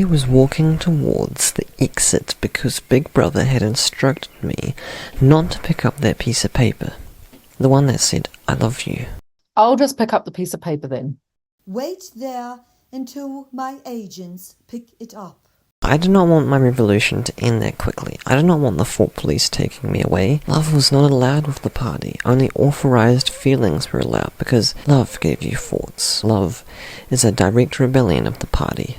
I was walking towards the exit because Big Brother had instructed me not to pick up that piece of paper. The one that said, I love you. I'll just pick up the piece of paper then. Wait there until my agents pick it up. I did not want my revolution to end that quickly. I did not want the Fort Police taking me away. Love was not allowed with the party. Only authorized feelings were allowed because love gave you forts. Love is a direct rebellion of the party.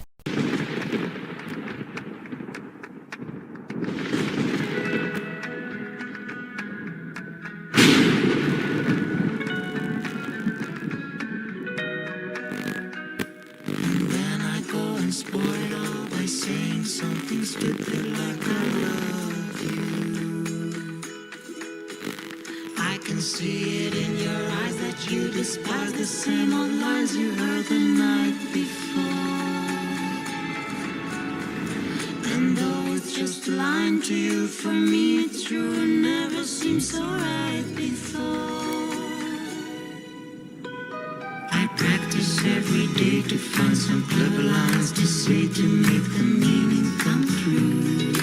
Something stupid like I love you. I can see it in your eyes that you despise the same old lines you heard the night before. And though it's just a line to you, for me it's true and never seemed so right before. I practice every day to find some clever lines to say to make the meaning come through.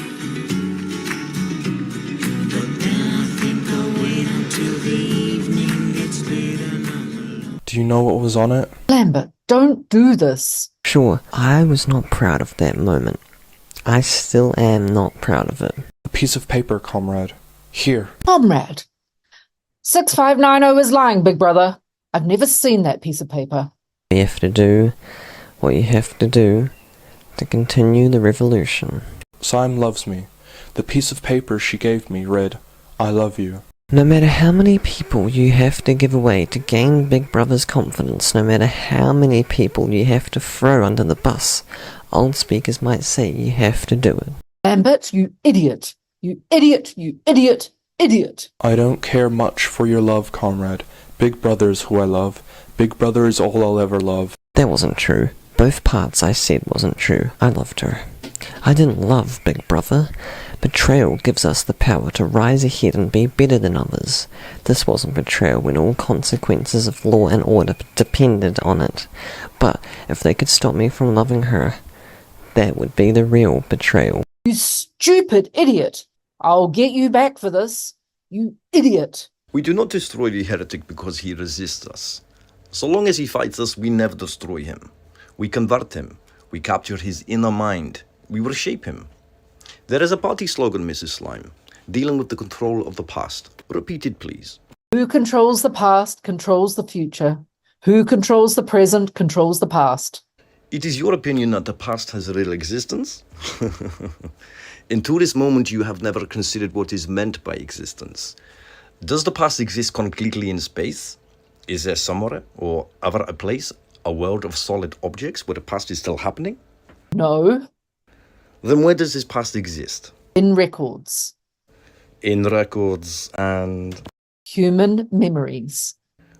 But then I think I'll wait until the evening gets late and I'm alone. Do you know what was on it? Lambert, don't do this. Sure, I was not proud of that moment. I still am not proud of it. A piece of paper, comrade. Here. Comrade. 6590 is lying, Big Brother. I've never seen that piece of paper. You have to do what you have to do to continue the revolution. Sime loves me. The piece of paper she gave me read, I love you. No matter how many people you have to give away to gain Big Brother's confidence, no matter how many people you have to throw under the bus, old speakers might say you have to do it. Lambert, you idiot. You idiot, you idiot, idiot. I don't care much for your love, comrade. Big Brother's who I love. Big Brother is all I'll ever love. That wasn't true. Both parts I said wasn't true. I loved her. I didn't love Big Brother. Betrayal gives us the power to rise ahead and be better than others. This wasn't betrayal when all consequences of law and order depended on it. But if they could stop me from loving her, that would be the real betrayal. You stupid idiot. I'll get you back for this. You idiot. We do not destroy the heretic because he resists us. So long as he fights us, we never destroy him. We convert him. We capture his inner mind. We reshape him. There is a party slogan, Mrs. Slime, dealing with the control of the past. Repeat it, please. Who controls the past controls the future. Who controls the present controls the past. It is your opinion that the past has a real existence? Until this moment, you have never considered what is meant by existence. Does the past exist completely in space? Is there somewhere, or ever a place, a world of solid objects where the past is still happening? No. Then where does this past exist? In records. In records and... Human memories.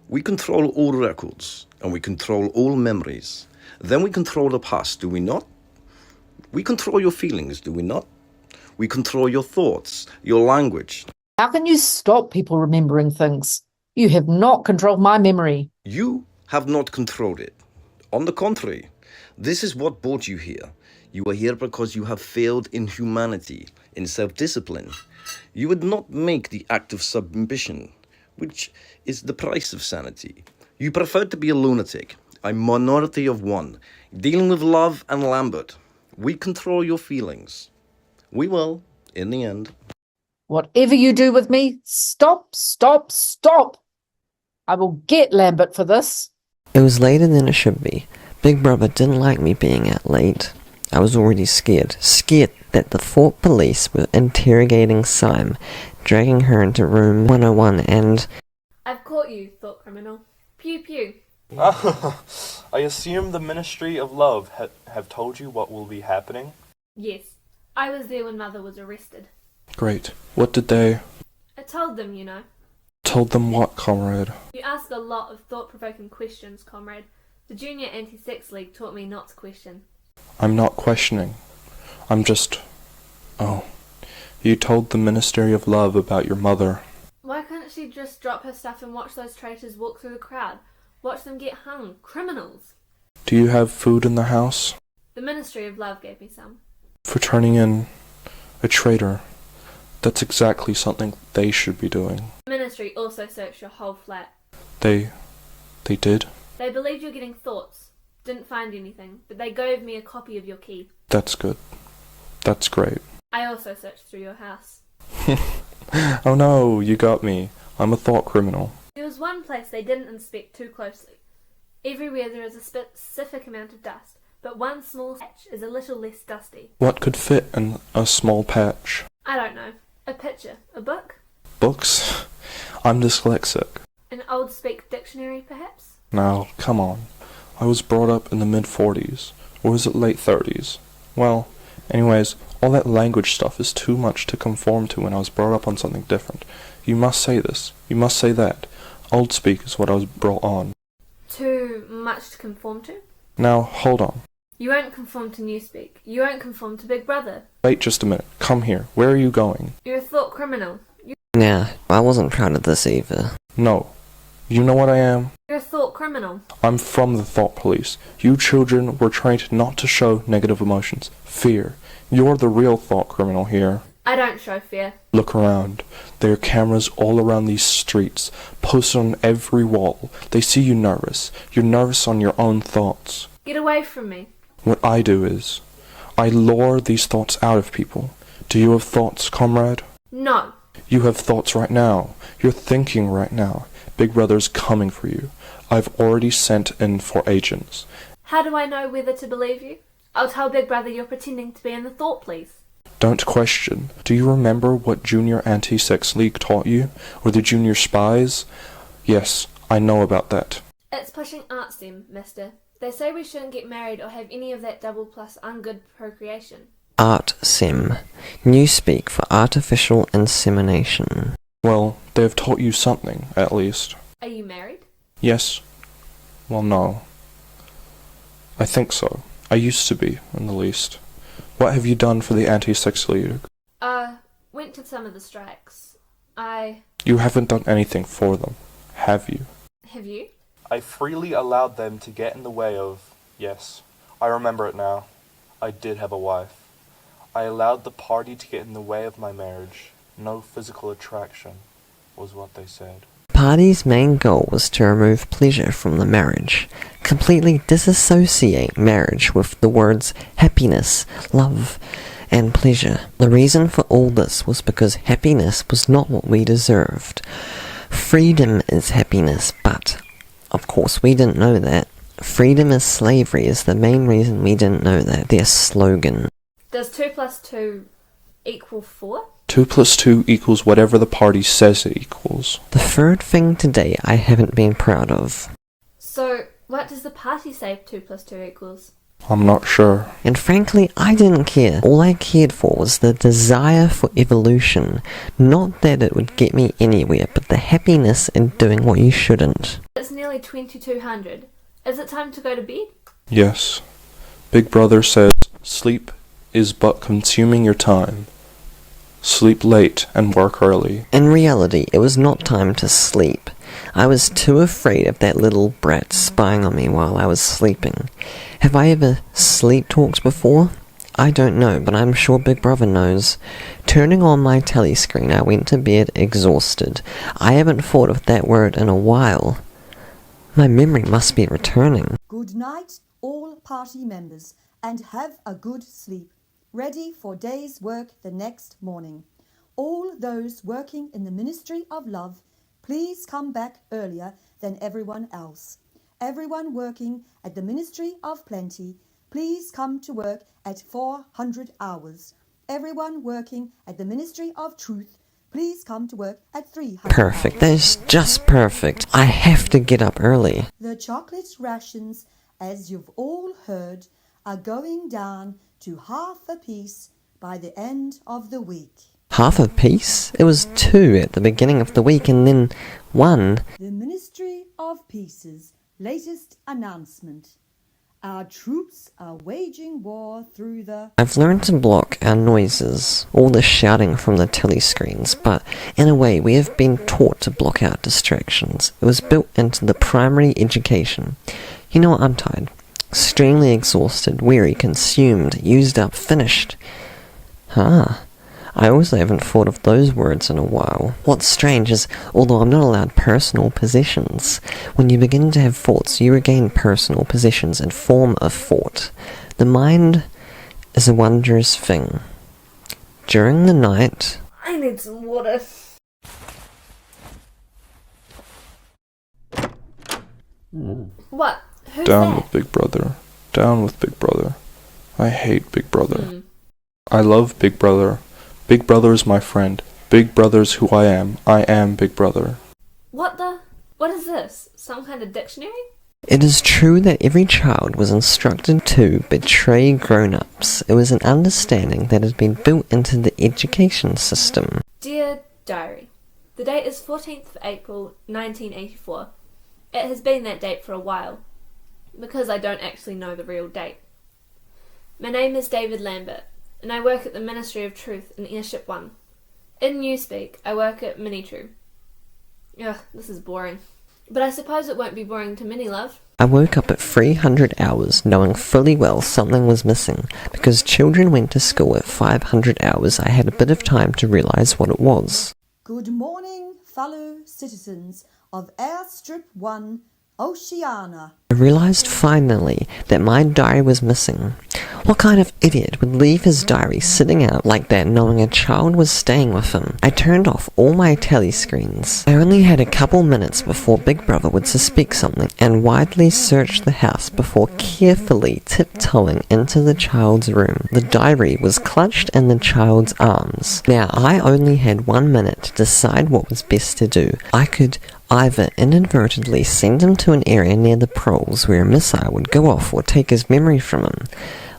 We control all records, and we control all memories. Then we control the past, do we not? We control your feelings, do we not? We control your thoughts, your language. How can you stop people remembering things? You have not controlled my memory. You have not controlled it. On the contrary, this is what brought you here. You are here because you have failed in humanity, in self-discipline. You would not make the act of submission, which is the price of sanity. You prefer to be a lunatic, a minority of one, dealing with love and Lambert. We control your feelings. We will, in the end. Whatever you do with me, stop, stop, stop. I will get Lambert for this. It was later than it should be. Big Brother didn't like me being out late. I was already scared. Scared that the Fort Police were interrogating Sime, dragging her into room 101 and... I've caught you, thought criminal. Pew pew. I assume the Ministry of Love have told you what will be happening? Yes, I was there when Mother was arrested. Great. What did they... I told them, you know. Told them what, comrade? You ask a lot of thought-provoking questions, comrade. The Junior Anti-Sex League taught me not to question. I'm not questioning. I'm just... Oh. You told the Ministry of Love about your mother. Why couldn't she just drop her stuff and watch those traitors walk through the crowd? Watch them get hung. Criminals! Do you have food in the house? The Ministry of Love gave me some. For turning in a traitor. That's exactly something they should be doing. The Ministry also searched your whole flat. They did? They believed you're getting thoughts. Didn't find anything, but they gave me a copy of your key. That's good. That's great. I also searched through your house. Oh no, you got me. I'm a thought criminal. There was one place they didn't inspect too closely. Everywhere there is a specific amount of dust, but one small patch is a little less dusty. What could fit in a small patch? I don't know. A picture. A book? Books? I'm dyslexic. An old speak dictionary, perhaps? Now, come on. I was brought up in the mid-40s. Or was it late 30s? Well, anyways, all that language stuff is too much to conform to when I was brought up on something different. You must say this. You must say that. Old speak is what I was brought on. Too much to conform to? Now, hold on. You won't conform to Newspeak. You won't conform to Big Brother. Wait just a minute. Come here. Where are you going? You're a thought criminal. Nah, I wasn't proud of this either. No. You know what I am? You're a thought criminal. I'm from the thought police. You children were trained not to show negative emotions. Fear. You're the real thought criminal here. I don't show fear. Look around. There are cameras all around these streets, posted on every wall. They see you nervous. You're nervous on your own thoughts. Get away from me. What I do is, I lure these thoughts out of people. Do you have thoughts, comrade? No. You have thoughts right now. You're thinking right now. Big Brother's coming for you. I've already sent in for agents. How do I know whether to believe you? I'll tell Big Brother you're pretending to be in the thought police. Don't question. Do you remember what Junior Anti-Sex League taught you? Or the Junior Spies? Yes, I know about that. It's pushing art STEM, mister. They say we shouldn't get married or have any of that double plus ungood procreation. Art Sim. New speak for artificial insemination. Well, they have taught you something, at least. Are you married? Yes. Well, no. I think so. I used to be, in the least. What have you done for the Anti-Sex League? Went to some of the strikes. You haven't done anything for them, have you? Have you? I freely allowed them to get in the way of... Yes, I remember it now. I did have a wife. I allowed the party to get in the way of my marriage. No physical attraction, was what they said. Party's main goal was to remove pleasure from the marriage, completely disassociate marriage with the words happiness, love, and pleasure. The reason for all this was because happiness was not what we deserved. Freedom is happiness, but, of course, we didn't know that. Freedom is slavery is the main reason we didn't know that. Their slogan. Does 2 plus 2 equal 4? 2 plus 2 equals whatever the party says it equals. The third thing today I haven't been proud of. So, what does the party say 2 plus 2 equals? I'm not sure. And frankly, I didn't care. All I cared for was the desire for evolution. Not that it would get me anywhere, but the happiness in doing what you shouldn't. It's nearly 2200. Is it time to go to bed? Yes. Big Brother says, sleep is but consuming your time. Sleep late and work early. In reality, it was not time to sleep. I was too afraid of that little brat spying on me while I was sleeping. Have I ever sleep talked before? I don't know, but I'm sure Big Brother knows. Turning on my telly screen, I went to bed exhausted. I haven't thought of that word in a while. My memory must be returning. Good night, all party members, and have a good sleep. Ready for day's work the next morning. All those working in the Ministry of Love, please come back earlier than everyone else. Everyone working at the Ministry of Plenty, please come to work at 400 hours. Everyone working at the Ministry of Truth, please come to work at 300 Perfect. hours. That is just perfect. I have to get up early. The chocolate rations, as you've all heard, are going down to half a piece by the end of the week. Half a piece? It was 2 at the beginning of the week and then 1. The Ministry of Peace's latest announcement. Our troops are waging war through the... I've learned to block our noises, all the shouting from the telescreens, but in a way we have been taught to block out distractions. It was built into the primary education. You know what, I'm tired. Extremely exhausted, weary, consumed, used up, finished. I also haven't thought of those words in a while. What's strange is, although I'm not allowed personal possessions, when you begin to have thoughts, you regain personal possessions in form of thought. The mind is a wondrous thing. During the night... I need some water. What? Who's Down that? with Big Brother. Down with Big Brother. I hate Big Brother. I love Big Brother. Big Brother is my friend. Big Brother's who I am. I am Big Brother. What is this? Some kind of dictionary? It is true that every child was instructed to betray grown-ups. It was an understanding that had been built into the education system. Dear Diary, the date is 14th of April 1984. It has been that date for a while, because I don't actually know the real date. My name is David Lambert, and I work at the Ministry of Truth in Airship 1. In Newspeak, I work at Minitrue. Ugh, this is boring. But I suppose it won't be boring to Minnie Love. I woke up at 300 hours knowing fully well something was missing. Because children went to school at 500 hours, I had a bit of time to realise what it was. Good morning, fellow citizens of Airstrip 1, Oceania. I realised finally that my diary was missing. What kind of idiot would leave his diary sitting out like that knowing a child was staying with him? I turned off all my tally screens. I only had a couple minutes before Big Brother would suspect something and widely searched the house before carefully tiptoeing into the child's room. The diary was clutched in the child's arms. Now, I only had 1 minute to decide what was best to do. I could either inadvertently send him to an area near the proles where a missile would go off or take his memory from him.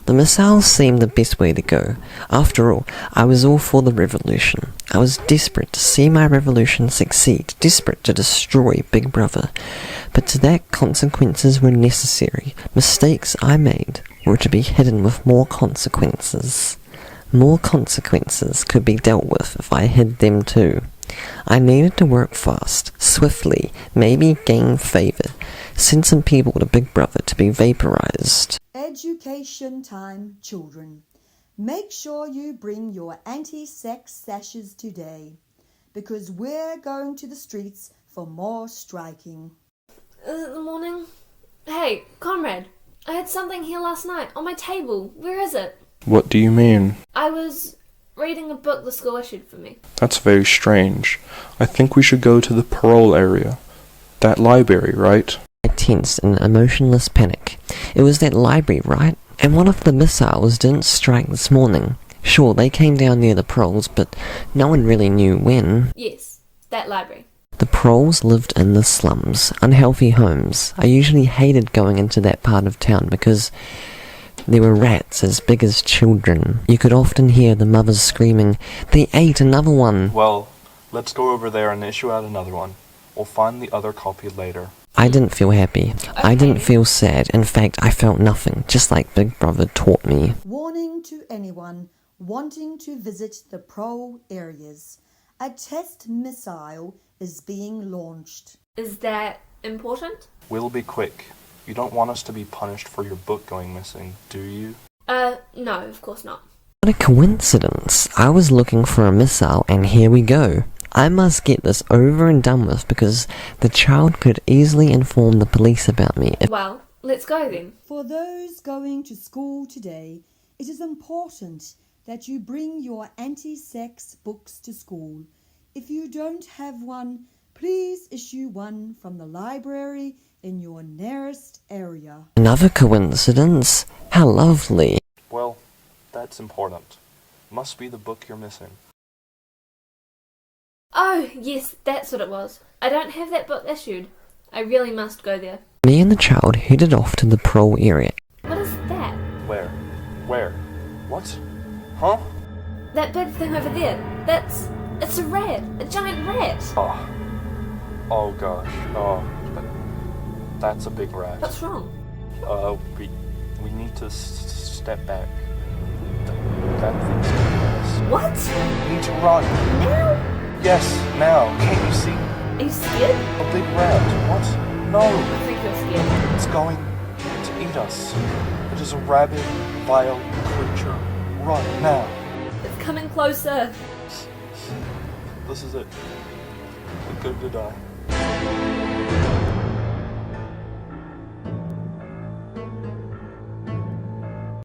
The missile seemed the best way to go. After all, I was all for the revolution. I was desperate to see my revolution succeed, desperate to destroy Big Brother. But to that, consequences were necessary. Mistakes I made were to be hidden with more consequences. More consequences could be dealt with if I hid them too. I needed to work fast, swiftly, maybe gain favour, send some people to Big Brother to be vaporised. Education time, children. Make sure you bring your anti-sex sashes today, because we're going to the streets for more striking. Is it the morning? Hey, comrade, I had something here last night on my table. Where is it? What do you mean? I was reading a book the school issued for me. That's very strange. I think we should go to the parole area. That library, right? I tensed in emotionless panic. It was that library, right? And what if the missiles didn't strike this morning? Sure, they came down near the proles, but no one really knew when. Yes, that library. The proles lived in the slums, unhealthy homes. I usually hated going into that part of town because there were rats as big as children. You could often hear the mothers screaming, "They ate another one!" Well, let's go over there and issue out another one. We'll find the other copy later. I didn't feel happy. I didn't feel sad. In fact, I felt nothing, just like Big Brother taught me. Warning to anyone wanting to visit the prole areas. A test missile is being launched. Is that important? We'll be quick. You don't want us to be punished for your book going missing, do you? No, of course not. What a coincidence. I was looking for a missile, and here we go. I must get this over and done with because the child could easily inform the police about me. Well, let's go then. For those going to school today, it is important that you bring your anti-sex books to school. If you don't have one, please issue one from the library in your nearest area. Another coincidence? How lovely. Well, that's important. Must be the book you're missing. Oh, yes, that's what it was. I don't have that book issued. I really must go there. Me and the child headed off to the parole area. What is that? Where? What? Huh? That big thing over there. It's a rat. A giant rat. Oh gosh. But that's a big rat. What's wrong? We need to step back. That thing's gonna us. What? We need to run. Now? Yes, now. Can't you see? Are you scared? A big rat. What? No. I think you're scared. It's going to eat eat us. It is a rabid, vile creature. Run, now. It's coming closer. This is it. We're going to die.